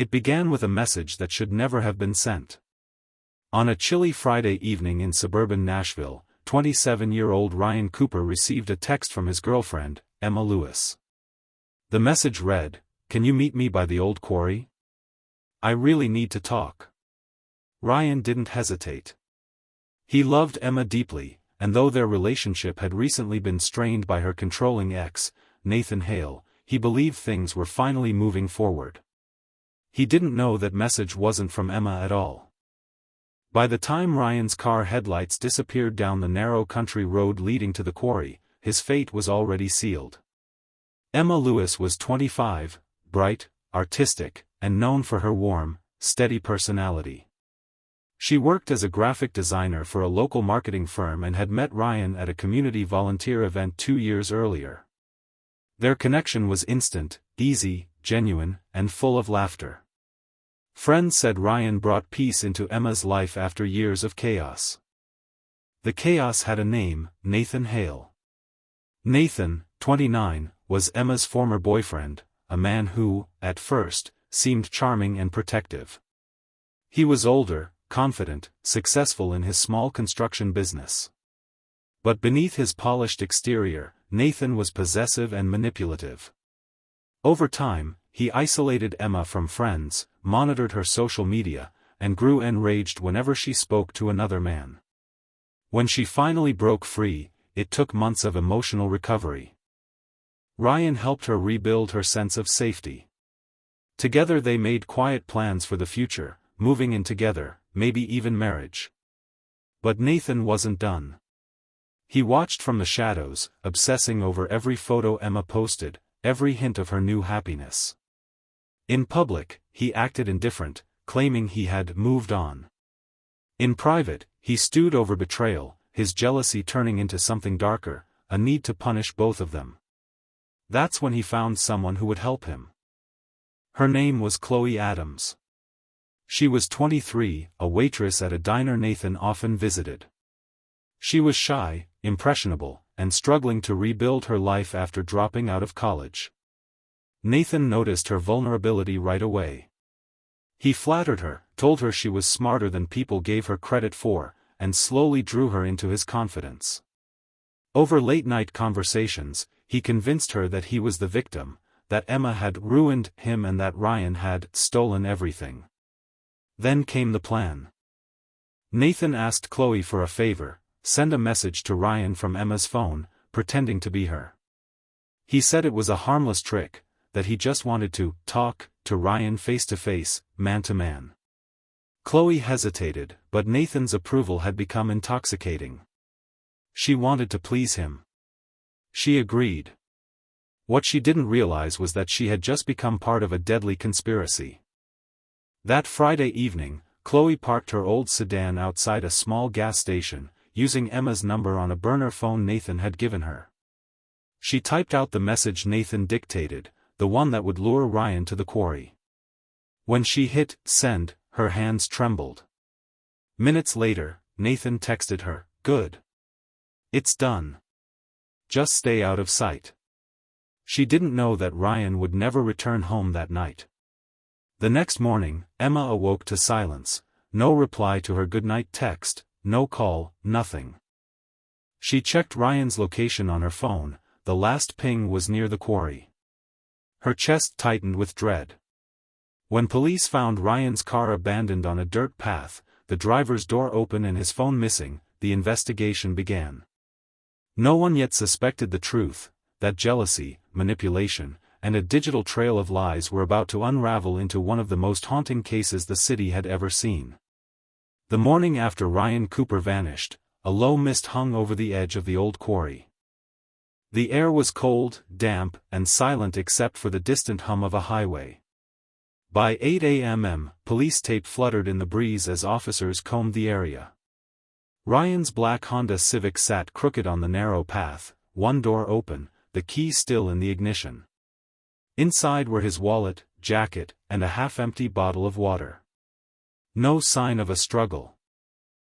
It began with a message that should never have been sent. On a chilly Friday evening in suburban Nashville, 27-year-old Ryan Cooper received a text from his girlfriend, Emma Lewis. The message read, "Can you meet me by the old quarry? I really need to talk." Ryan didn't hesitate. He loved Emma deeply, and though their relationship had recently been strained by her controlling ex, Nathan Hale, he believed things were finally moving forward. He didn't know that message wasn't from Emma at all. By the time Ryan's car headlights disappeared down the narrow country road leading to the quarry, his fate was already sealed. Emma Lewis was 25, bright, artistic, and known for her warm, steady personality. She worked as a graphic designer for a local marketing firm and had met Ryan at a community volunteer event 2 years earlier. Their connection was instant, easy, genuine, and full of laughter. Friends said Ryan brought peace into Emma's life after years of chaos. The chaos had a name, Nathan Hale. Nathan, 29, was Emma's former boyfriend, a man who, at first, seemed charming and protective. He was older, confident, successful in his small construction business. But beneath his polished exterior, Nathan was possessive and manipulative. Over time, he isolated Emma from friends, monitored her social media, and grew enraged whenever she spoke to another man. When she finally broke free, it took months of emotional recovery. Ryan helped her rebuild her sense of safety. Together they made quiet plans for the future, moving in together, maybe even marriage. But Nathan wasn't done. He watched from the shadows, obsessing over every photo Emma posted, every hint of her new happiness. In public, he acted indifferent, claiming he had moved on. In private, he stewed over betrayal, his jealousy turning into something darker, a need to punish both of them. That's when he found someone who would help him. Her name was Chloe Adams. She was 23, a waitress at a diner Nathan often visited. She was shy, impressionable, and struggling to rebuild her life after dropping out of college. Nathan noticed her vulnerability right away. He flattered her, told her she was smarter than people gave her credit for, and slowly drew her into his confidence. Over late-night conversations, he convinced her that he was the victim, that Emma had ruined him and that Ryan had stolen everything. Then came the plan. Nathan asked Chloe for a favor, send a message to Ryan from Emma's phone, pretending to be her. He said it was a harmless trick, that he just wanted to talk to Ryan face-to-face, man-to-man. Chloe hesitated, but Nathan's approval had become intoxicating. She wanted to please him. She agreed. What she didn't realize was that she had just become part of a deadly conspiracy. That Friday evening, Chloe parked her old sedan outside a small gas station, using Emma's number on a burner phone Nathan had given her. She typed out the message Nathan dictated, the one that would lure Ryan to the quarry. When she hit send, her hands trembled. Minutes later, Nathan texted her, "Good. It's done. Just stay out of sight." She didn't know that Ryan would never return home that night. The next morning, Emma awoke to silence, no reply to her goodnight text, no call, nothing. She checked Ryan's location on her phone, the last ping was near the quarry. Her chest tightened with dread. When police found Ryan's car abandoned on a dirt path, the driver's door open and his phone missing, the investigation began. No one yet suspected the truth, that jealousy, manipulation, and a digital trail of lies were about to unravel into one of the most haunting cases the city had ever seen. The morning after Ryan Cooper vanished, a low mist hung over the edge of the old quarry. The air was cold, damp, and silent except for the distant hum of a highway. By 8 a.m., police tape fluttered in the breeze as officers combed the area. Ryan's black Honda Civic sat crooked on the narrow path, one door open, the key still in the ignition. Inside were his wallet, jacket, and a half-empty bottle of water. No sign of a struggle.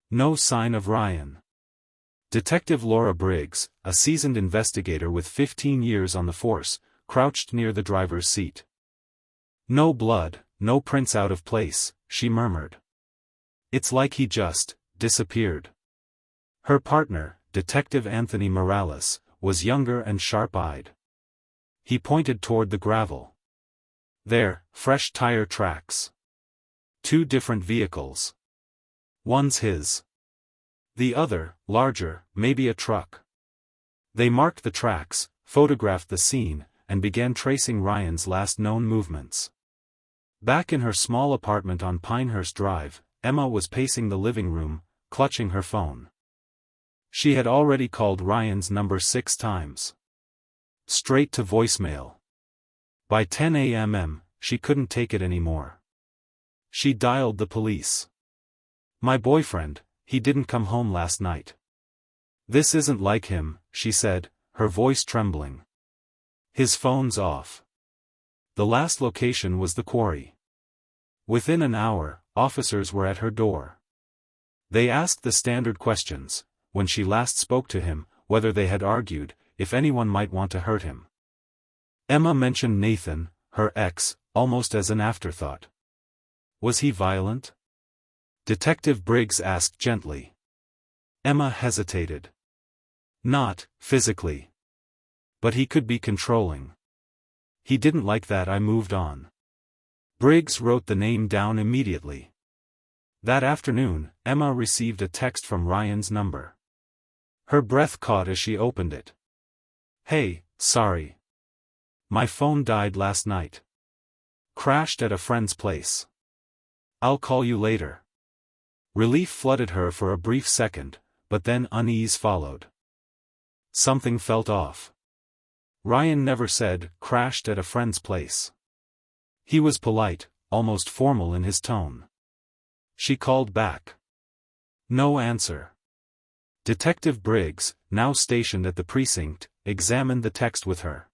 No sign of Ryan. Detective Laura Briggs, a seasoned investigator with 15 years on the force, crouched near the driver's seat. No blood, no prints out of place, she murmured. It's like he just disappeared. Her partner, Detective Anthony Morales, was younger and sharp-eyed. He pointed toward the gravel. There, fresh tire tracks. 2 different vehicles. One's his. The other, larger, maybe a truck. They marked the tracks, photographed the scene, and began tracing Ryan's last known movements. Back in her small apartment on Pinehurst Drive, Emma was pacing the living room, clutching her phone. She had already called Ryan's number 6 times. Straight to voicemail. By 10 a.m., she couldn't take it anymore. She dialed the police. My boyfriend, he didn't come home last night. This isn't like him, she said, her voice trembling. His phone's off. The last location was the quarry. Within an hour, officers were at her door. They asked the standard questions: when she last spoke to him, whether they had argued, if anyone might want to hurt him. Emma mentioned Nathan, her ex, almost as an afterthought. Was he violent? Detective Briggs asked gently. Emma hesitated. Not physically. But he could be controlling. He didn't like that. I moved on. Briggs wrote the name down immediately. That afternoon, Emma received a text from Ryan's number. Her breath caught as she opened it. Hey, sorry. My phone died last night. Crashed at a friend's place. I'll call you later. Relief flooded her for a brief second, but then unease followed. Something felt off. Ryan never said, crashed at a friend's place. He was polite, almost formal in his tone. She called back. No answer. Detective Briggs, now stationed at the precinct, examined the text with her.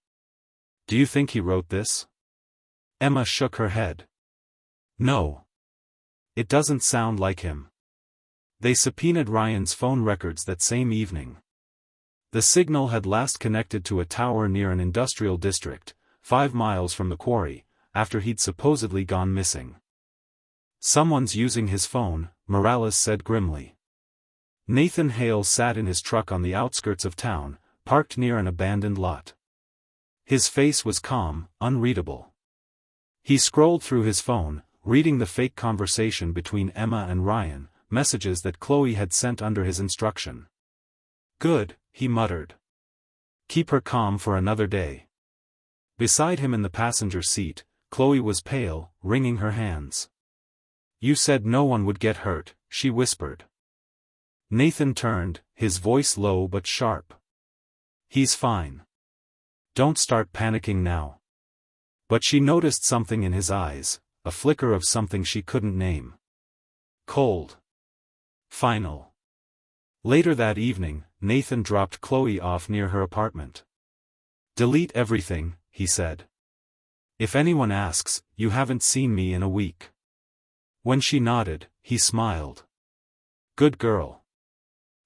Do you think he wrote this? Emma shook her head. No. It doesn't sound like him. They subpoenaed Ryan's phone records that same evening. The signal had last connected to a tower near an industrial district, 5 miles from the quarry, after he'd supposedly gone missing. Someone's using his phone, Morales said grimly. Nathan Hale sat in his truck on the outskirts of town, parked near an abandoned lot. His face was calm, unreadable. He scrolled through his phone, reading the fake conversation between Emma and Ryan, messages that Chloe had sent under his instruction. Good, he muttered. Keep her calm for another day. Beside him in the passenger seat, Chloe was pale, wringing her hands. You said no one would get hurt, she whispered. Nathan turned, his voice low but sharp. He's fine. Don't start panicking now. But she noticed something in his eyes, a flicker of something she couldn't name. Cold. Final. Later that evening, Nathan dropped Chloe off near her apartment. Delete everything, he said. If anyone asks, you haven't seen me in a week. When she nodded, he smiled. Good girl.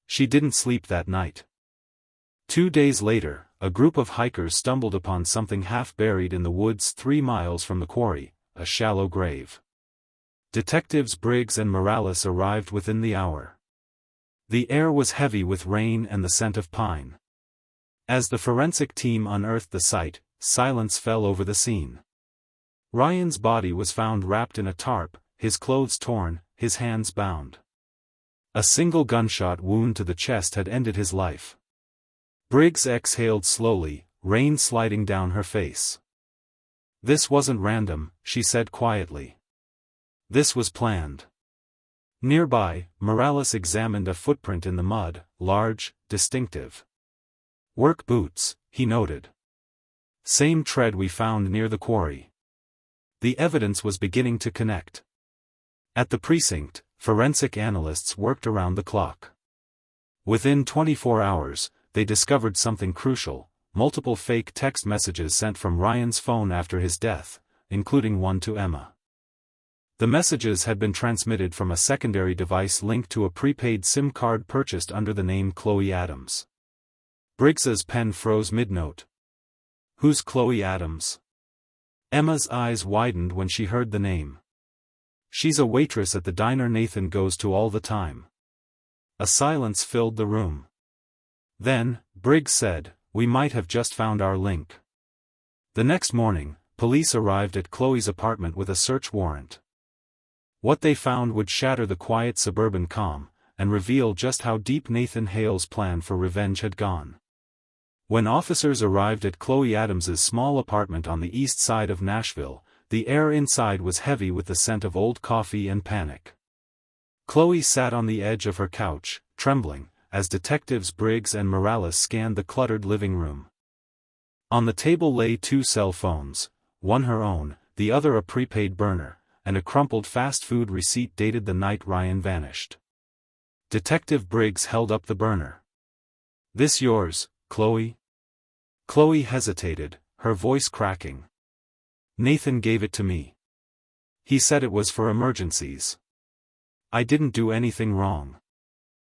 She didn't sleep that night. 2 days later, a group of hikers stumbled upon something half buried in the woods 3 miles from the quarry, a shallow grave. Detectives Briggs and Morales arrived within the hour. The air was heavy with rain and the scent of pine. As the forensic team unearthed the site, silence fell over the scene. Ryan's body was found wrapped in a tarp, his clothes torn, his hands bound. A single gunshot wound to the chest had ended his life. Briggs exhaled slowly, rain sliding down her face. This wasn't random, she said quietly. This was planned. Nearby, Morales examined a footprint in the mud, large, distinctive. Work boots, he noted. Same tread we found near the quarry. The evidence was beginning to connect. At the precinct, forensic analysts worked around the clock. Within 24 hours, they discovered something crucial: multiple fake text messages sent from Ryan's phone after his death, including one to Emma. The messages had been transmitted from a secondary device linked to a prepaid SIM card purchased under the name Chloe Adams. Briggs's pen froze mid-note. Who's Chloe Adams? Emma's eyes widened when she heard the name. She's a waitress at the diner Nathan goes to all the time. A silence filled the room. Then, Briggs said, "We might have just found our link." The next morning, police arrived at Chloe's apartment with a search warrant. What they found would shatter the quiet suburban calm, and reveal just how deep Nathan Hale's plan for revenge had gone. When officers arrived at Chloe Adams's small apartment on the east side of Nashville, the air inside was heavy with the scent of old coffee and panic. Chloe sat on the edge of her couch, trembling, as detectives Briggs and Morales scanned the cluttered living room. On the table lay 2 cell phones, one her own, the other a prepaid burner, and a crumpled fast food receipt dated the night Ryan vanished. Detective Briggs held up the burner. "This yours, Chloe?" Chloe hesitated, her voice cracking. "Nathan gave it to me. He said it was for emergencies. I didn't do anything wrong."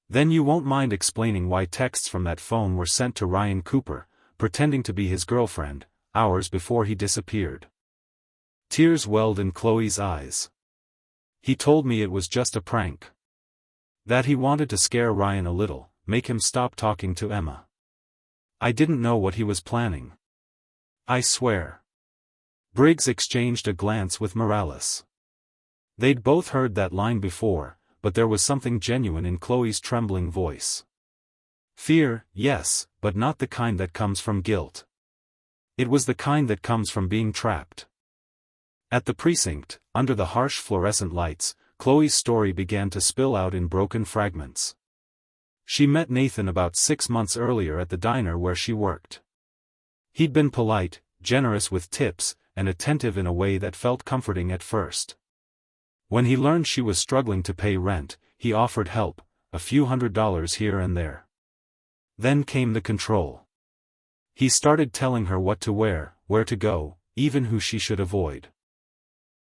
"Then you won't mind explaining why texts from that phone were sent to Ryan Cooper, pretending to be his girlfriend, hours before he disappeared?" Tears welled in Chloe's eyes. "He told me it was just a prank. That he wanted to scare Ryan a little, make him stop talking to Emma. I didn't know what he was planning. I swear." Briggs exchanged a glance with Morales. They'd both heard that line before, but there was something genuine in Chloe's trembling voice. Fear, yes, but not the kind that comes from guilt. It was the kind that comes from being trapped. At the precinct, under the harsh fluorescent lights, Chloe's story began to spill out in broken fragments. She met Nathan about 6 months earlier at the diner where she worked. He'd been polite, generous with tips, and attentive in a way that felt comforting at first. When he learned she was struggling to pay rent, he offered help, a few $100s here and there. Then came the control. He started telling her what to wear, where to go, even who she should avoid.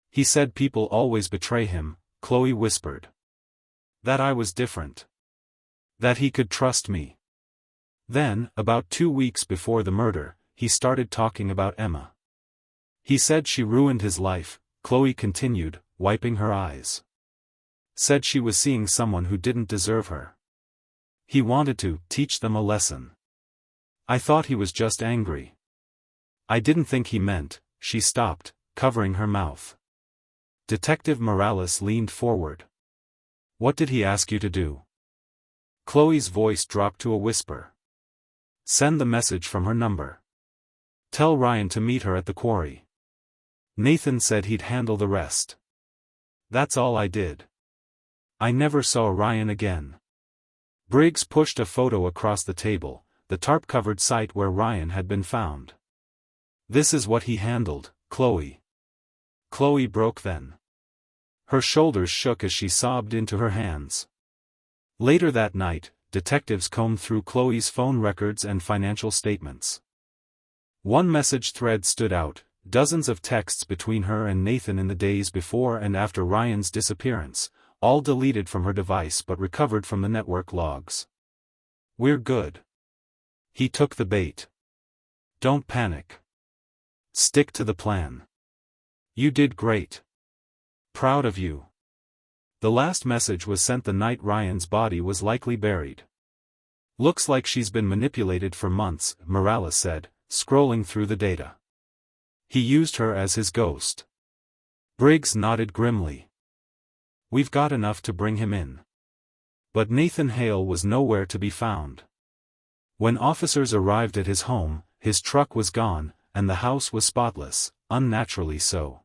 He said people always betray him, Chloe whispered. That I was different. That he could trust me. Then, about 2 weeks before the murder, he started talking about Emma. He said she ruined his life, Chloe continued, wiping her eyes. Said she was seeing someone who didn't deserve her. He wanted to teach them a lesson. I thought he was just angry. I didn't think he meant. She stopped, covering her mouth. Detective Morales leaned forward. What did he ask you to do? Chloe's voice dropped to a whisper. Send the message from her number. Tell Ryan to meet her at the quarry. Nathan said he'd handle the rest. That's all I did. I never saw Ryan again. Briggs pushed a photo across the table, the tarp-covered site where Ryan had been found. This is what he handled, Chloe. Chloe broke then. Her shoulders shook as she sobbed into her hands. Later that night, detectives combed through Chloe's phone records and financial statements. One message thread stood out, dozens of texts between her and Nathan in the days before and after Ryan's disappearance, all deleted from her device but recovered from the network logs. We're good. He took the bait. Don't panic. Stick to the plan. You did great. Proud of you. The last message was sent the night Ryan's body was likely buried. Looks like she's been manipulated for months, Morales said, scrolling through the data. He used her as his ghost. Briggs nodded grimly. We've got enough to bring him in. But Nathan Hale was nowhere to be found. When officers arrived at his home, his truck was gone, and the house was spotless, unnaturally so.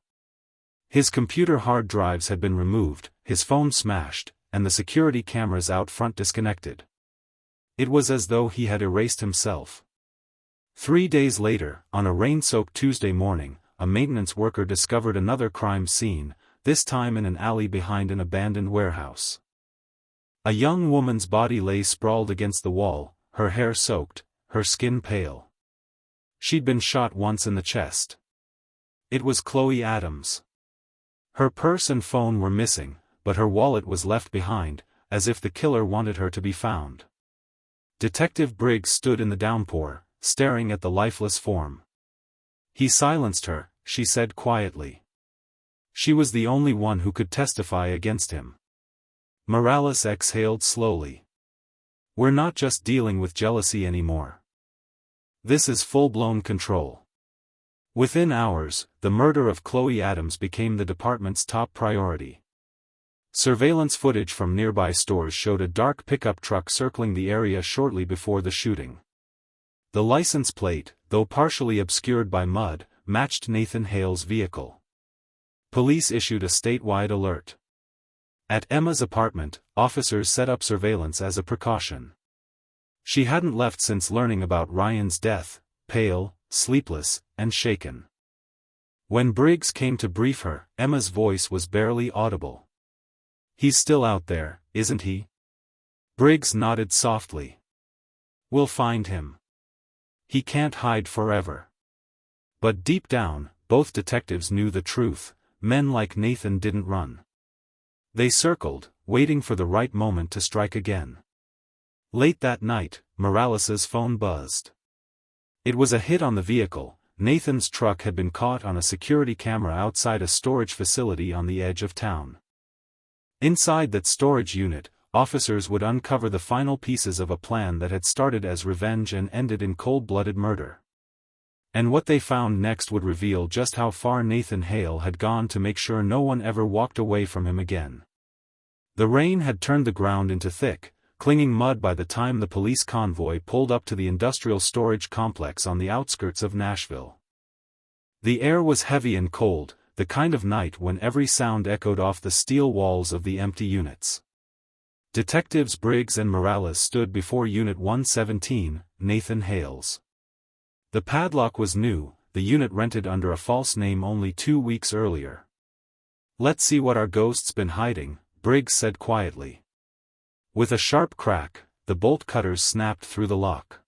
His computer hard drives had been removed, his phone smashed, and the security cameras out front disconnected. It was as though he had erased himself. 3 days later, on a rain-soaked Tuesday morning, a maintenance worker discovered another crime scene, this time in an alley behind an abandoned warehouse. A young woman's body lay sprawled against the wall, her hair soaked, her skin pale. She'd been shot once in the chest. It was Chloe Adams. Her purse and phone were missing, but her wallet was left behind, as if the killer wanted her to be found. Detective Briggs stood in the downpour, staring at the lifeless form. He silenced her, she said quietly. She was the only one who could testify against him. Morales exhaled slowly. We're not just dealing with jealousy anymore. This is full-blown control. Within hours, the murder of Chloe Adams became the department's top priority. Surveillance footage from nearby stores showed a dark pickup truck circling the area shortly before the shooting. The license plate, though partially obscured by mud, matched Nathan Hale's vehicle. Police issued a statewide alert. At Emma's apartment, officers set up surveillance as a precaution. She hadn't left since learning about Ryan's death, pale, sleepless, and shaken. When Briggs came to brief her, Emma's voice was barely audible. He's still out there, isn't he? Briggs nodded softly. We'll find him. He can't hide forever. But deep down, both detectives knew the truth. Men like Nathan didn't run. They circled, waiting for the right moment to strike again. Late that night, Morales's phone buzzed. It was a hit on the vehicle. Nathan's truck had been caught on a security camera outside a storage facility on the edge of town. Inside that storage unit, officers would uncover the final pieces of a plan that had started as revenge and ended in cold-blooded murder. And what they found next would reveal just how far Nathan Hale had gone to make sure no one ever walked away from him again. The rain had turned the ground into thick, clinging mud by the time the police convoy pulled up to the industrial storage complex on the outskirts of Nashville. The air was heavy and cold, the kind of night when every sound echoed off the steel walls of the empty units. Detectives Briggs and Morales stood before Unit 117, Nathan Hale's. The padlock was new, the unit rented under a false name only 2 weeks earlier. Let's see what our ghost's been hiding, Briggs said quietly. With a sharp crack, the bolt cutters snapped through the lock.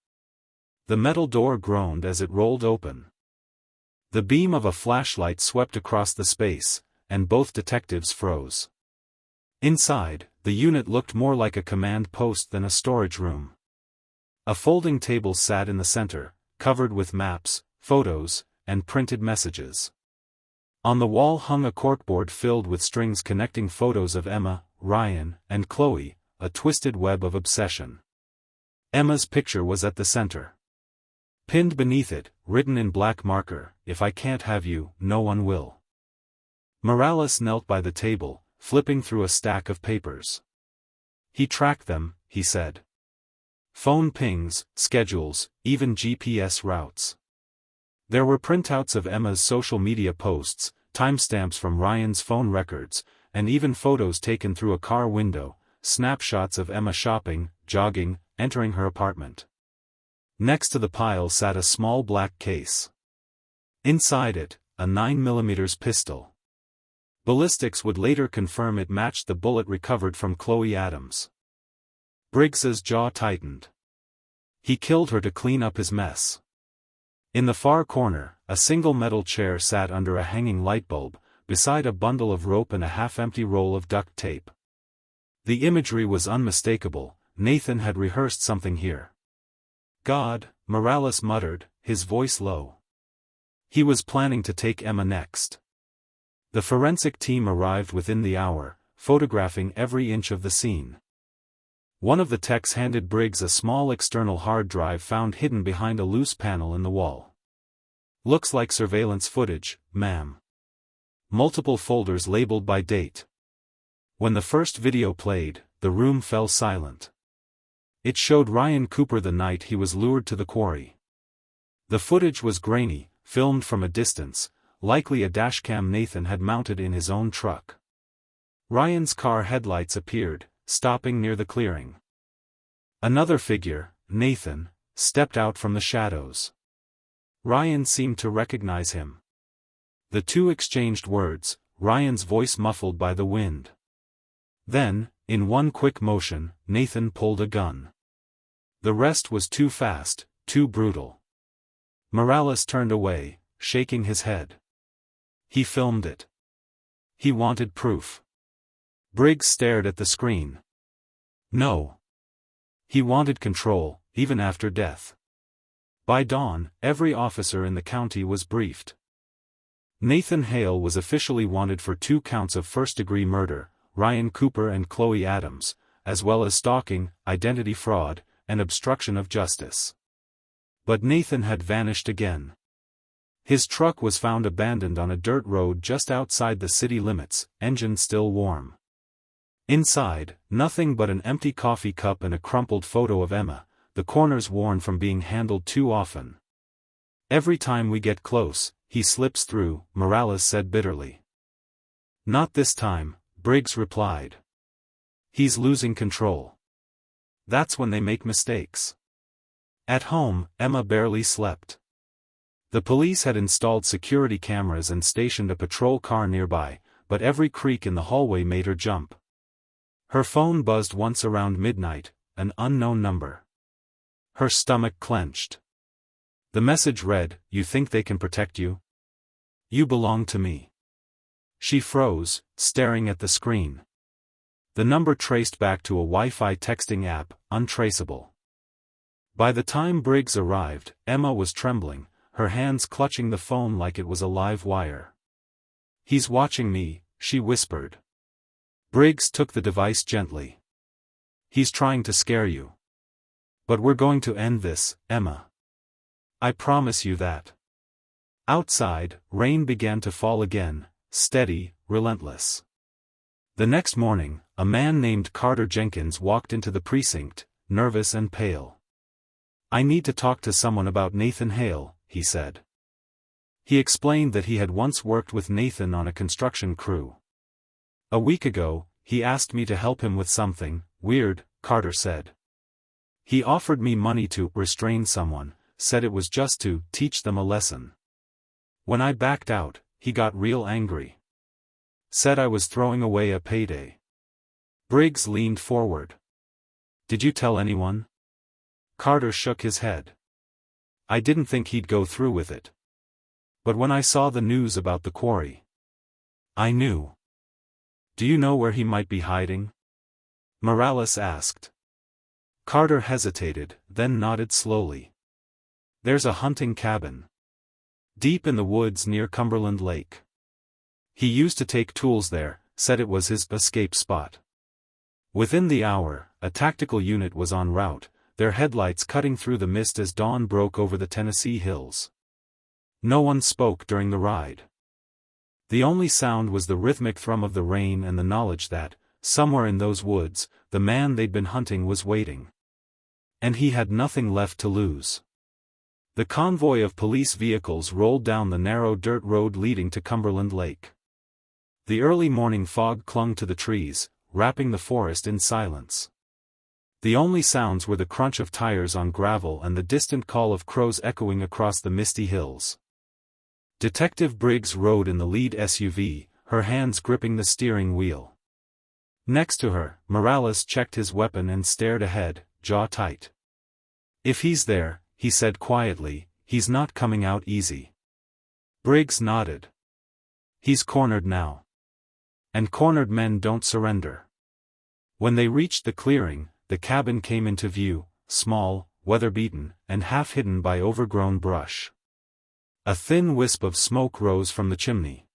The metal door groaned as it rolled open. The beam of a flashlight swept across the space, and both detectives froze. Inside, the unit looked more like a command post than a storage room. A folding table sat in the center, covered with maps, photos, and printed messages. On the wall hung a corkboard filled with strings connecting photos of Emma, Ryan, and Chloe, a twisted web of obsession. Emma's picture was at the center. Pinned beneath it, written in black marker, "If I can't have you, no one will." Morales knelt by the table, flipping through a stack of papers. He tracked them, he said. Phone pings, schedules, even GPS routes. There were printouts of Emma's social media posts, timestamps from Ryan's phone records, and even photos taken through a car window, snapshots of Emma shopping, jogging, entering her apartment. Next to the pile sat a small black case. Inside it, a 9mm pistol. Ballistics would later confirm it matched the bullet recovered from Chloe Adams. Briggs's jaw tightened. He killed her to clean up his mess. In the far corner, a single metal chair sat under a hanging light bulb, beside a bundle of rope and a half-empty roll of duct tape. The imagery was unmistakable. Nathan had rehearsed something here. God, Morales muttered, his voice low. He was planning to take Emma next. The forensic team arrived within the hour, photographing every inch of the scene. One of the techs handed Briggs a small external hard drive found hidden behind a loose panel in the wall. Looks like surveillance footage, ma'am. Multiple folders labeled by date. When the first video played, the room fell silent. It showed Ryan Cooper the night he was lured to the quarry. The footage was grainy, filmed from a distance, likely a dashcam Nathan had mounted in his own truck. Ryan's car headlights appeared, stopping near the clearing. Another figure, Nathan, stepped out from the shadows. Ryan seemed to recognize him. The two exchanged words, Ryan's voice muffled by the wind. Then, in one quick motion, Nathan pulled a gun. The rest was too fast, too brutal. Morales turned away, shaking his head. He filmed it. He wanted proof. Briggs stared at the screen. No. He wanted control, even after death. By dawn, every officer in the county was briefed. Nathan Hale was officially wanted for 2 counts of first-degree murder, Ryan Cooper and Chloe Adams, as well as stalking, identity fraud, and obstruction of justice. But Nathan had vanished again. His truck was found abandoned on a dirt road just outside the city limits, engine still warm. Inside, nothing but an empty coffee cup and a crumpled photo of Emma, the corners worn from being handled too often. "Every time we get close, he slips through," Morales said bitterly. "Not this time," Briggs replied. "He's losing control. That's when they make mistakes." At home, Emma barely slept. The police had installed security cameras and stationed a patrol car nearby, but every creak in the hallway made her jump. Her phone buzzed once around midnight, an unknown number. Her stomach clenched. The message read, "You think they can protect you? You belong to me." She froze, staring at the screen. The number traced back to a Wi-Fi texting app, untraceable. By the time Briggs arrived, Emma was trembling, her hands clutching the phone like it was a live wire. "He's watching me," she whispered. Briggs took the device gently. "He's trying to scare you. But we're going to end this, Emma. I promise you that." Outside, rain began to fall again, steady, relentless. The next morning, a man named Carter Jenkins walked into the precinct, nervous and pale. "I need to talk to someone about Nathan Hale," he said. He explained that he had once worked with Nathan on a construction crew. "A week ago, he asked me to help him with something weird," Carter said. "He offered me money to restrain someone, said it was just to teach them a lesson. When I backed out, he got real angry. Said I was throwing away a payday." Briggs leaned forward. "Did you tell anyone?" Carter shook his head. "I didn't think he'd go through with it. But when I saw the news about the quarry, I knew." "Do you know where he might be hiding?" Morales asked. Carter hesitated, then nodded slowly. "There's a hunting cabin deep in the woods near Cumberland Lake. He used to take tools there, said it was his escape spot." Within the hour, a tactical unit was en route, their headlights cutting through the mist as dawn broke over the Tennessee hills. No one spoke during the ride. The only sound was the rhythmic thrum of the rain and the knowledge that, somewhere in those woods, the man they'd been hunting was waiting. And he had nothing left to lose. The convoy of police vehicles rolled down the narrow dirt road leading to Cumberland Lake. The early morning fog clung to the trees, wrapping the forest in silence. The only sounds were the crunch of tires on gravel and the distant call of crows echoing across the misty hills. Detective Briggs rode in the lead SUV, her hands gripping the steering wheel. Next to her, Morales checked his weapon and stared ahead, jaw tight. "If he's there," he said quietly, "he's not coming out easy." Briggs nodded. "He's cornered now. And cornered men don't surrender." When they reached the clearing, the cabin came into view, small, weather-beaten, and half-hidden by overgrown brush. A thin wisp of smoke rose from the chimney.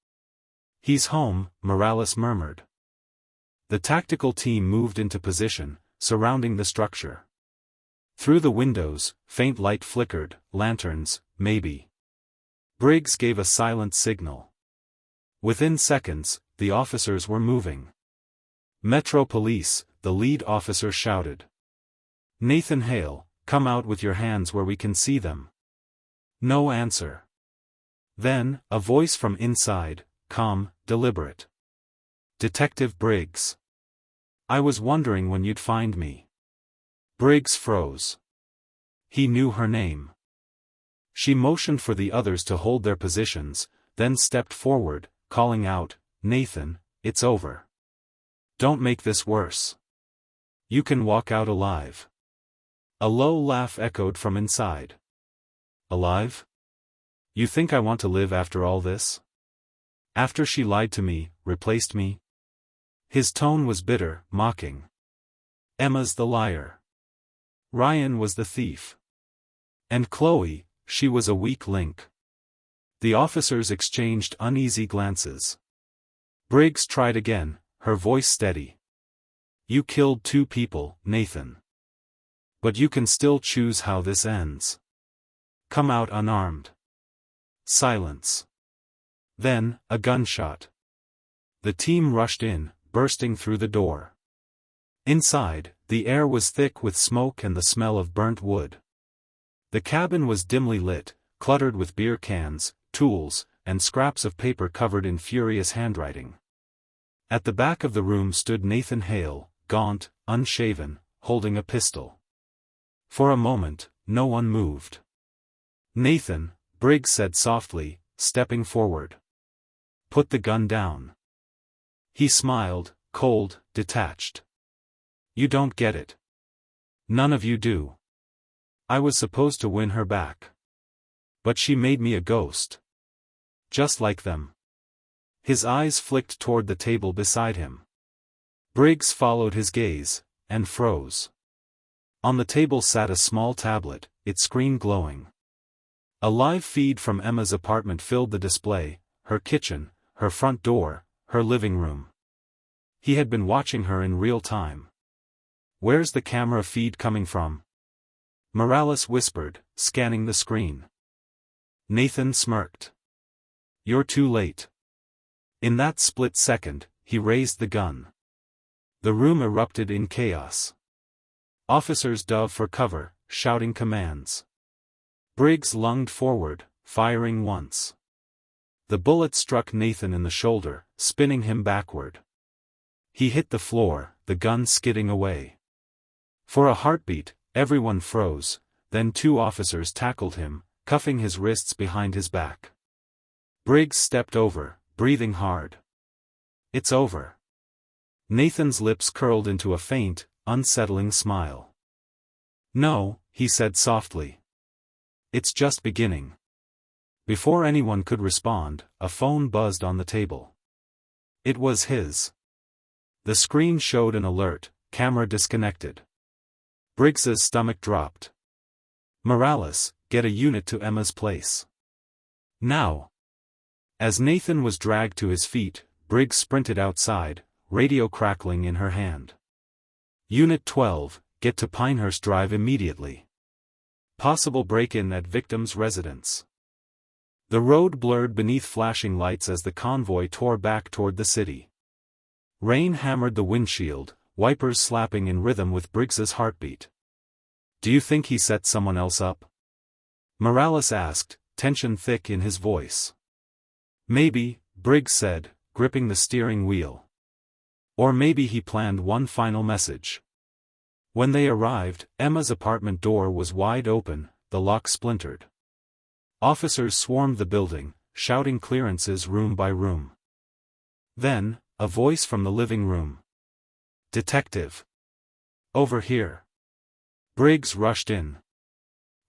"He's home," Morales murmured. The tactical team moved into position, surrounding the structure. Through the windows, faint light flickered, lanterns, maybe. Briggs gave a silent signal. Within seconds, the officers were moving. "Metro Police," the lead officer shouted. "Nathan Hale, come out with your hands where we can see them." No answer. Then, a voice from inside, calm, deliberate. "Detective Briggs. I was wondering when you'd find me." Briggs froze. He knew her name. She motioned for the others to hold their positions, then stepped forward, calling out, "Nathan, it's over. Don't make this worse. You can walk out alive." A low laugh echoed from inside. "Alive? You think I want to live after all this? After she lied to me, replaced me?" His tone was bitter, mocking. "Emma's the liar. Ryan was the thief. And Chloe, she was a weak link. The officers exchanged uneasy glances. Briggs tried again, her voice steady. You killed 2 people, Nathan. But you can still choose how this ends. Come out unarmed. Silence. Then, a gunshot. The team rushed in, bursting through the door. Inside, the air was thick with smoke and the smell of burnt wood. The cabin was dimly lit, cluttered with beer cans, tools, and scraps of paper covered in furious handwriting. At the back of the room stood Nathan Hale, gaunt, unshaven, holding a pistol. For a moment, no one moved. Nathan, Briggs said softly, stepping forward. Put the gun down. He smiled, cold, detached. You don't get it. None of you do. I was supposed to win her back. But she made me a ghost. Just like them. His eyes flicked toward the table beside him. Briggs followed his gaze, and froze. On the table sat a small tablet, its screen glowing. A live feed from Emma's apartment filled the display, her kitchen, her front door, her living room. He had been watching her in real time. Where's the camera feed coming from? Morales whispered, scanning the screen. Nathan smirked. You're too late. In that split second, he raised the gun. The room erupted in chaos. Officers dove for cover, shouting commands. Briggs lunged forward, firing once. The bullet struck Nathan in the shoulder, spinning him backward. He hit the floor, the gun skidding away. For a heartbeat, everyone froze, then 2 officers tackled him, cuffing his wrists behind his back. Briggs stepped over, breathing hard. It's over. Nathan's lips curled into a faint, unsettling smile. No, he said softly. It's just beginning. Before anyone could respond, a phone buzzed on the table. It was his. The screen showed an alert, camera disconnected. Briggs's stomach dropped. Morales, get a unit to Emma's place. Now. As Nathan was dragged to his feet, Briggs sprinted outside, radio crackling in her hand. Unit 12, get to Pinehurst Drive immediately. Possible break-in at victim's residence. The road blurred beneath flashing lights as the convoy tore back toward the city. Rain hammered the windshield, wipers slapping in rhythm with Briggs's heartbeat. Do you think he set someone else up? Morales asked, tension thick in his voice. Maybe, Briggs said, gripping the steering wheel. Or maybe he planned one final message. When they arrived, Emma's apartment door was wide open, the lock splintered. Officers swarmed the building, shouting clearances room by room. Then, a voice from the living room. Detective. Over here. Briggs rushed in.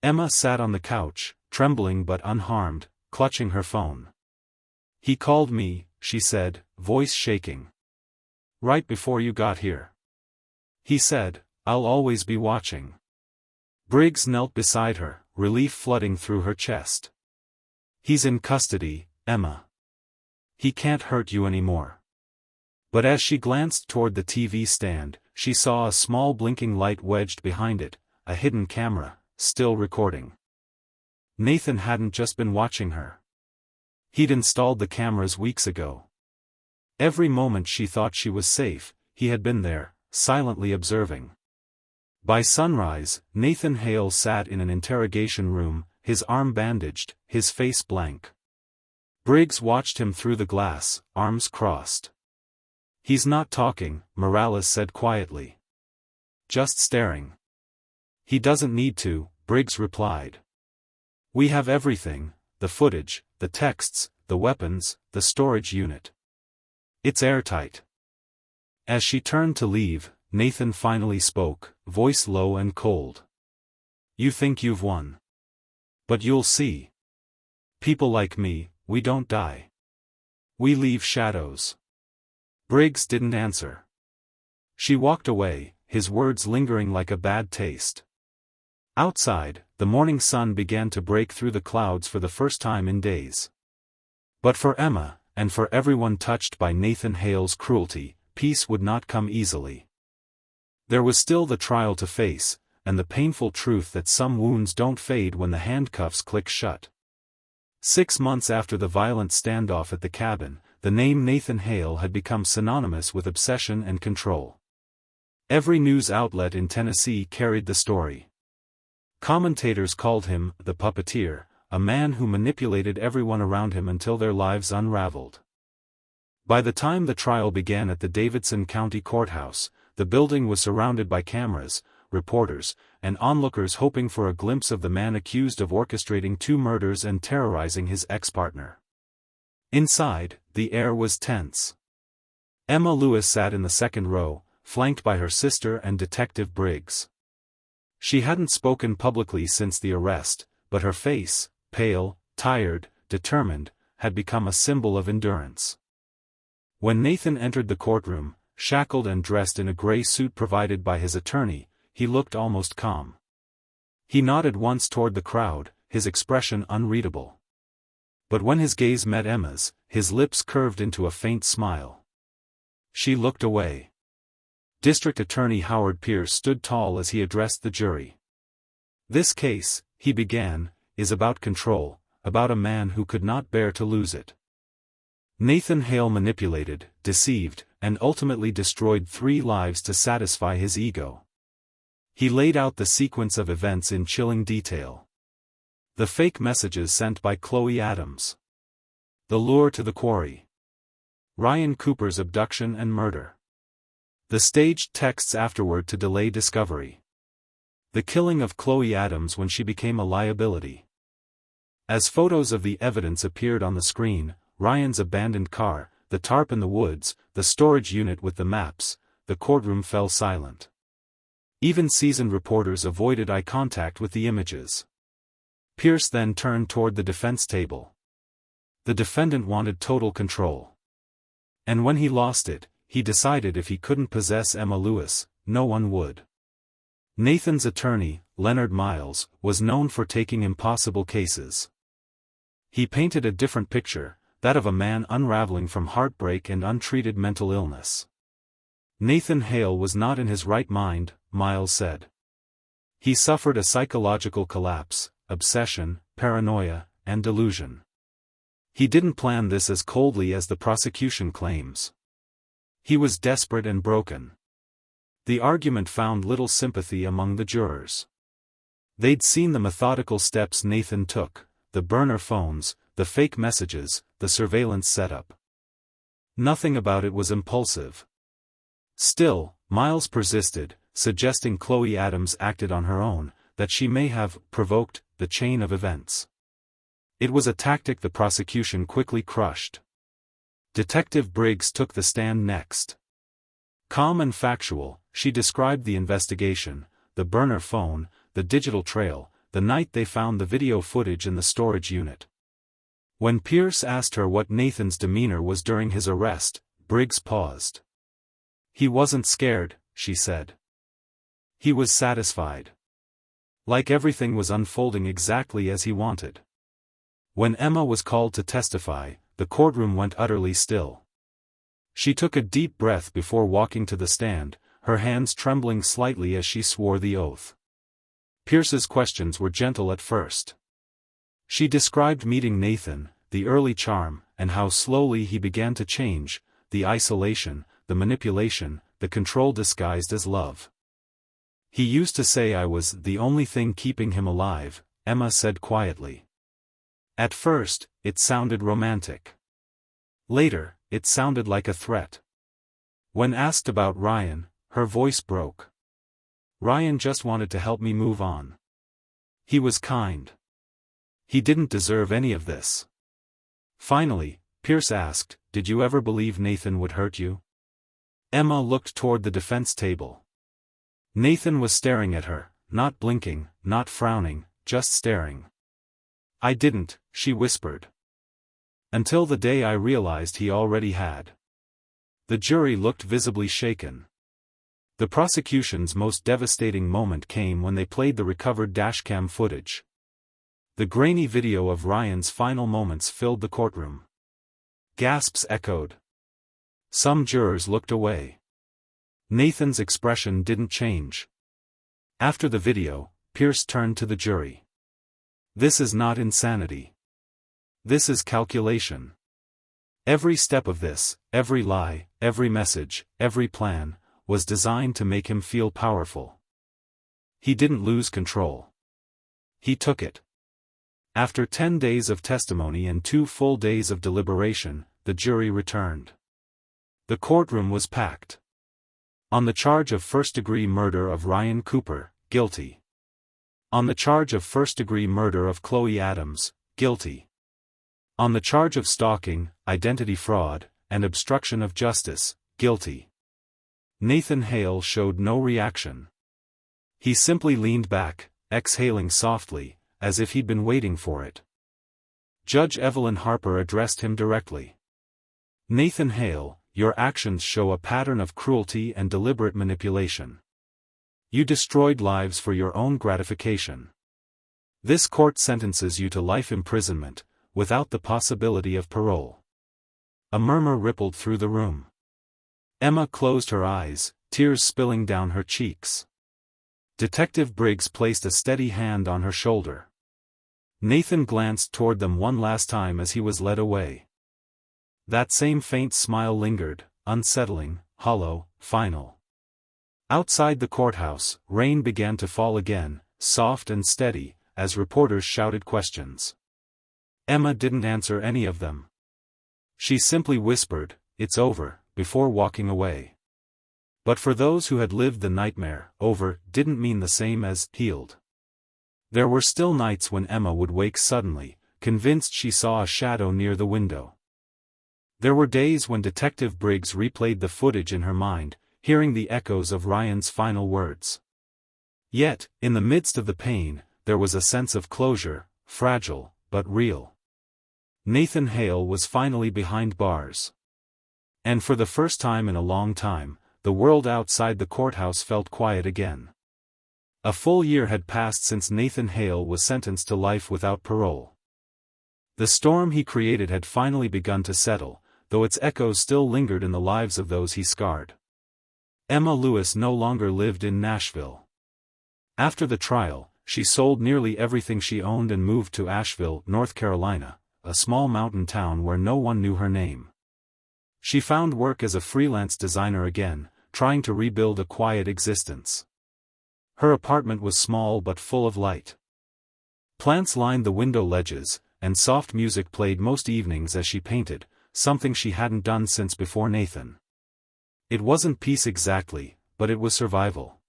Emma sat on the couch, trembling but unharmed, clutching her phone. He called me, she said, voice shaking. Right before you got here. He said, I'll always be watching. Briggs knelt beside her, relief flooding through her chest. He's in custody, Emma. He can't hurt you anymore. But as she glanced toward the TV stand, she saw a small blinking light wedged behind it, a hidden camera, still recording. Nathan hadn't just been watching her. He'd installed the cameras weeks ago. Every moment she thought she was safe, he had been there, silently observing. By sunrise, Nathan Hale sat in an interrogation room, his arm bandaged, his face blank. Briggs watched him through the glass, arms crossed. He's not talking, Morales said quietly. Just staring. He doesn't need to, Briggs replied. We have everything, the footage, the texts, the weapons, the storage unit. It's airtight. As she turned to leave, Nathan finally spoke, voice low and cold. You think you've won. But you'll see. People like me, we don't die. We leave shadows. Briggs didn't answer. She walked away, his words lingering like a bad taste. Outside, the morning sun began to break through the clouds for the first time in days. But for Emma, and for everyone touched by Nathan Hale's cruelty, peace would not come easily. There was still the trial to face, and the painful truth that some wounds don't fade when the handcuffs click shut. 6 months after the violent standoff at the cabin, the name Nathan Hale had become synonymous with obsession and control. Every news outlet in Tennessee carried the story. Commentators called him the puppeteer, a man who manipulated everyone around him until their lives unraveled. By the time the trial began at the Davidson County Courthouse, the building was surrounded by cameras, reporters, and onlookers hoping for a glimpse of the man accused of orchestrating 2 murders and terrorizing his ex-partner. Inside, the air was tense. Emma Lewis sat in the second row, flanked by her sister and Detective Briggs. She hadn't spoken publicly since the arrest, but her face, pale, tired, determined, had become a symbol of endurance. When Nathan entered the courtroom, shackled and dressed in a gray suit provided by his attorney, he looked almost calm. He nodded once toward the crowd, his expression unreadable. But when his gaze met Emma's, his lips curved into a faint smile. She looked away. District Attorney Howard Pierce stood tall as he addressed the jury. "This case," he began, "is about control, about a man who could not bear to lose it. Nathan Hale manipulated, deceived, and ultimately destroyed 3 lives to satisfy his ego." He laid out the sequence of events in chilling detail. The fake messages sent by Chloe Adams. The lure to the quarry. Ryan Cooper's abduction and murder. The staged texts afterward to delay discovery. The killing of Chloe Adams when she became a liability. As photos of the evidence appeared on the screen, Ryan's abandoned car, the tarp in the woods, the storage unit with the maps, the courtroom fell silent. Even seasoned reporters avoided eye contact with the images. Pierce then turned toward the defense table. The defendant wanted total control. And when he lost it, he decided if he couldn't possess Emma Lewis, no one would. Nathan's attorney, Leonard Miles, was known for taking impossible cases. He painted a different picture, that of a man unraveling from heartbreak and untreated mental illness. Nathan Hale was not in his right mind, Miles said. He suffered a psychological collapse, obsession, paranoia, and delusion. He didn't plan this as coldly as the prosecution claims. He was desperate and broken. The argument found little sympathy among the jurors. They'd seen the methodical steps Nathan took, the burner phones, the fake messages, the surveillance setup. Nothing about it was impulsive. Still, Miles persisted, suggesting Chloe Adams acted on her own, that she may have provoked the chain of events. It was a tactic the prosecution quickly crushed. Detective Briggs took the stand next. Calm and factual, she described the investigation, the burner phone, the digital trail, the night they found the video footage in the storage unit. When Pierce asked her what Nathan's demeanor was during his arrest, Briggs paused. "He wasn't scared," she said. "He was satisfied. Like everything was unfolding exactly as he wanted." When Emma was called to testify, the courtroom went utterly still. She took a deep breath before walking to the stand, her hands trembling slightly as she swore the oath. Pierce's questions were gentle at first. She described meeting Nathan, the early charm, and how slowly he began to change, the isolation, the manipulation, the control disguised as love. "He used to say I was the only thing keeping him alive," Emma said quietly. At first, it sounded romantic. Later, it sounded like a threat. When asked about Ryan, her voice broke. "Ryan just wanted to help me move on. He was kind. He didn't deserve any of this." Finally, Pierce asked, "Did you ever believe Nathan would hurt you?" Emma looked toward the defense table. Nathan was staring at her, not blinking, not frowning, just staring. "I didn't," she whispered. "Until the day I realized he already had." The jury looked visibly shaken. The prosecution's most devastating moment came when they played the recovered dashcam footage. The grainy video of Ryan's final moments filled the courtroom. Gasps echoed. Some jurors looked away. Nathan's expression didn't change. After the video, Pierce turned to the jury. This is not insanity. This is calculation. Every step of this, every lie, every message, every plan, was designed to make him feel powerful. He didn't lose control. He took it. After 10 days of testimony and 2 full days of deliberation, the jury returned. The courtroom was packed. On the charge of first-degree murder of Ryan Cooper, guilty. On the charge of first-degree murder of Chloe Adams, guilty. On the charge of stalking, identity fraud, and obstruction of justice, guilty. Nathan Hale showed no reaction. He simply leaned back, exhaling softly, as if he'd been waiting for it. Judge Evelyn Harper addressed him directly. Nathan Hale, your actions show a pattern of cruelty and deliberate manipulation. You destroyed lives for your own gratification. This court sentences you to life imprisonment, without the possibility of parole. A murmur rippled through the room. Emma closed her eyes, tears spilling down her cheeks. Detective Briggs placed a steady hand on her shoulder. Nathan glanced toward them one last time as he was led away. That same faint smile lingered, unsettling, hollow, final. Outside the courthouse, rain began to fall again, soft and steady, as reporters shouted questions. Emma didn't answer any of them. She simply whispered, "It's over," before walking away. But for those who had lived the nightmare, over didn't mean the same as healed. There were still nights when Emma would wake suddenly, convinced she saw a shadow near the window. There were days when Detective Briggs replayed the footage in her mind, hearing the echoes of Ryan's final words. Yet, in the midst of the pain, there was a sense of closure, fragile, but real. Nathan Hale was finally behind bars. And for the first time in a long time, the world outside the courthouse felt quiet again. A full year had passed since Nathan Hale was sentenced to life without parole. The storm he created had finally begun to settle, though its echoes still lingered in the lives of those he scarred. Emma Lewis no longer lived in Nashville. After the trial, she sold nearly everything she owned and moved to Asheville, North Carolina, a small mountain town where no one knew her name. She found work as a freelance designer again, trying to rebuild a quiet existence. Her apartment was small but full of light. Plants lined the window ledges, and soft music played most evenings as she painted, something she hadn't done since before Nathan. It wasn't peace exactly, but it was survival.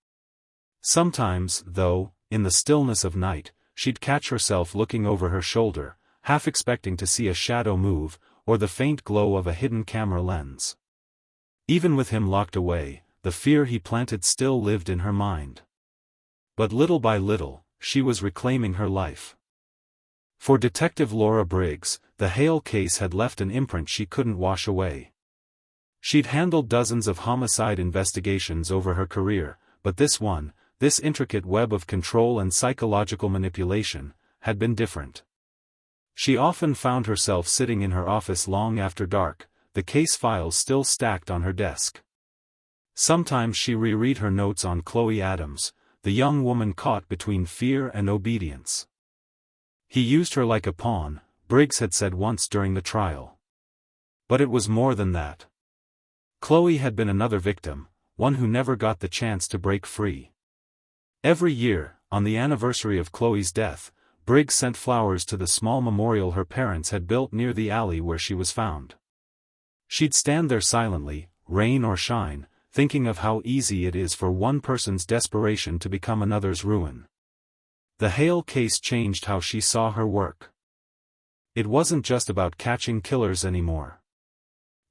Sometimes, though, in the stillness of night, she'd catch herself looking over her shoulder, half expecting to see a shadow move, or the faint glow of a hidden camera lens. Even with him locked away, the fear he planted still lived in her mind. But little by little, she was reclaiming her life. For Detective Laura Briggs, the Hale case had left an imprint she couldn't wash away. She'd handled dozens of homicide investigations over her career, but this one, this intricate web of control and psychological manipulation, had been different. She often found herself sitting in her office long after dark, the case files still stacked on her desk. Sometimes she reread her notes on Chloe Adams, the young woman caught between fear and obedience. He used her like a pawn, Briggs had said once during the trial. But it was more than that. Chloe had been another victim, one who never got the chance to break free. Every year, on the anniversary of Chloe's death, Briggs sent flowers to the small memorial her parents had built near the alley where she was found. She'd stand there silently, rain or shine, thinking of how easy it is for one person's desperation to become another's ruin. The Hale case changed how she saw her work. It wasn't just about catching killers anymore.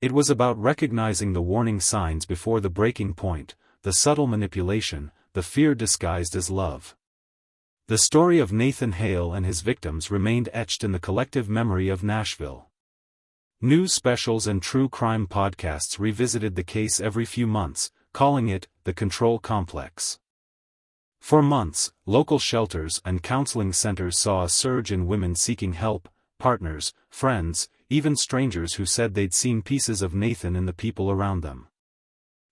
It was about recognizing the warning signs before the breaking point, the subtle manipulation, the fear disguised as love. The story of Nathan Hale and his victims remained etched in the collective memory of Nashville. News specials and true crime podcasts revisited the case every few months, calling it the Control Complex. For months, local shelters and counseling centers saw a surge in women seeking help, partners, friends, even strangers who said they'd seen pieces of Nathan in the people around them.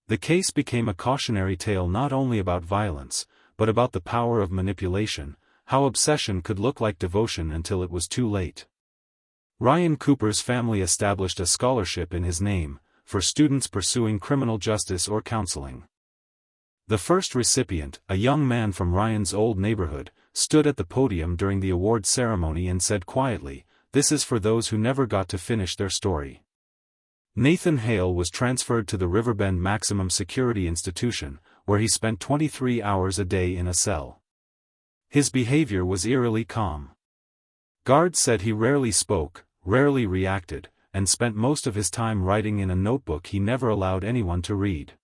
The case became a cautionary tale not only about violence, but about the power of manipulation, how obsession could look like devotion until it was too late. Ryan Cooper's family established a scholarship in his name, for students pursuing criminal justice or counseling. The first recipient, a young man from Ryan's old neighborhood, stood at the podium during the award ceremony and said quietly, "This is for those who never got to finish their story." Nathan Hale was transferred to the Riverbend Maximum Security Institution, where he spent 23 hours a day in a cell. His behavior was eerily calm. Guards said he rarely spoke, rarely reacted, and spent most of his time writing in a notebook he never allowed anyone to read.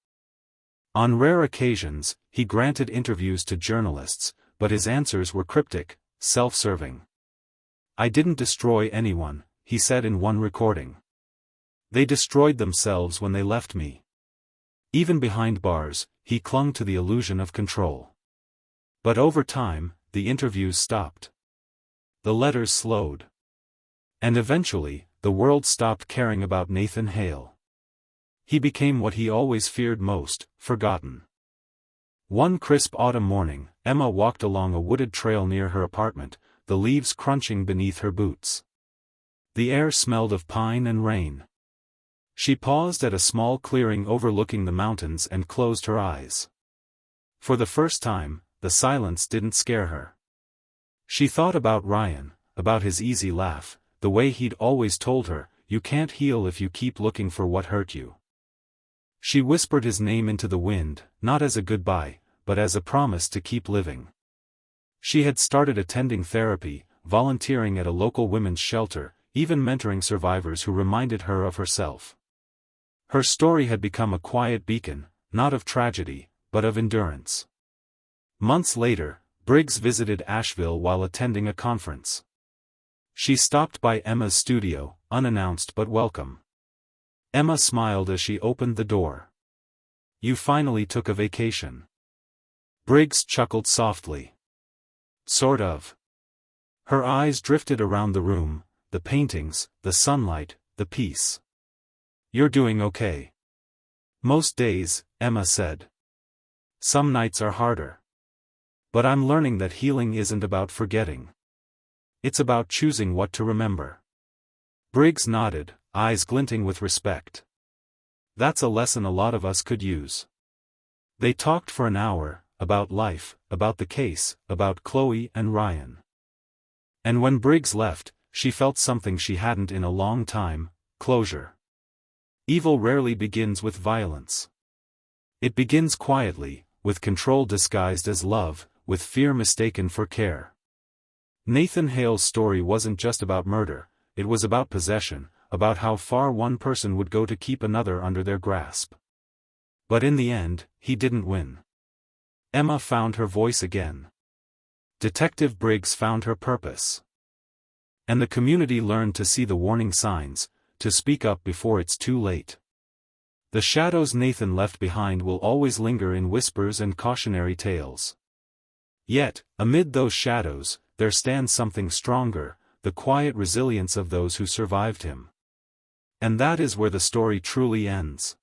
On rare occasions, he granted interviews to journalists, but his answers were cryptic, self-serving. "I didn't destroy anyone," he said in one recording. "They destroyed themselves when they left me." Even behind bars, he clung to the illusion of control. But over time, the interviews stopped. The letters slowed. And eventually, the world stopped caring about Nathan Hale. He became what he always feared most, forgotten. One crisp autumn morning, Emma walked along a wooded trail near her apartment, the leaves crunching beneath her boots. The air smelled of pine and rain. She paused at a small clearing overlooking the mountains and closed her eyes. For the first time, the silence didn't scare her. She thought about Ryan, about his easy laugh, the way he'd always told her, "You can't heal if you keep looking for what hurt you." She whispered his name into the wind, not as a goodbye, but as a promise to keep living. She had started attending therapy, volunteering at a local women's shelter, even mentoring survivors who reminded her of herself. Her story had become a quiet beacon, not of tragedy, but of endurance. Months later, Briggs visited Asheville while attending a conference. She stopped by Emma's studio, unannounced but welcome. Emma smiled as she opened the door. "You finally took a vacation." Briggs chuckled softly. "Sort of." Her eyes drifted around the room, the paintings, the sunlight, the peace. "You're doing okay." "Most days," Emma said. "Some nights are harder. But I'm learning that healing isn't about forgetting. It's about choosing what to remember." Briggs nodded, eyes glinting with respect. "That's a lesson a lot of us could use." They talked for an hour, about life, about the case, about Chloe and Ryan. And when Briggs left, she felt something she hadn't in a long time: closure. Evil rarely begins with violence. It begins quietly, with control disguised as love, with fear mistaken for care. Nathan Hale's story wasn't just about murder, it was about possession, about how far one person would go to keep another under their grasp. But in the end, he didn't win. Emma found her voice again. Detective Briggs found her purpose. And the community learned to see the warning signs, to speak up before it's too late. The shadows Nathan left behind will always linger in whispers and cautionary tales. Yet, amid those shadows, there stands something stronger, the quiet resilience of those who survived him. And that is where the story truly ends.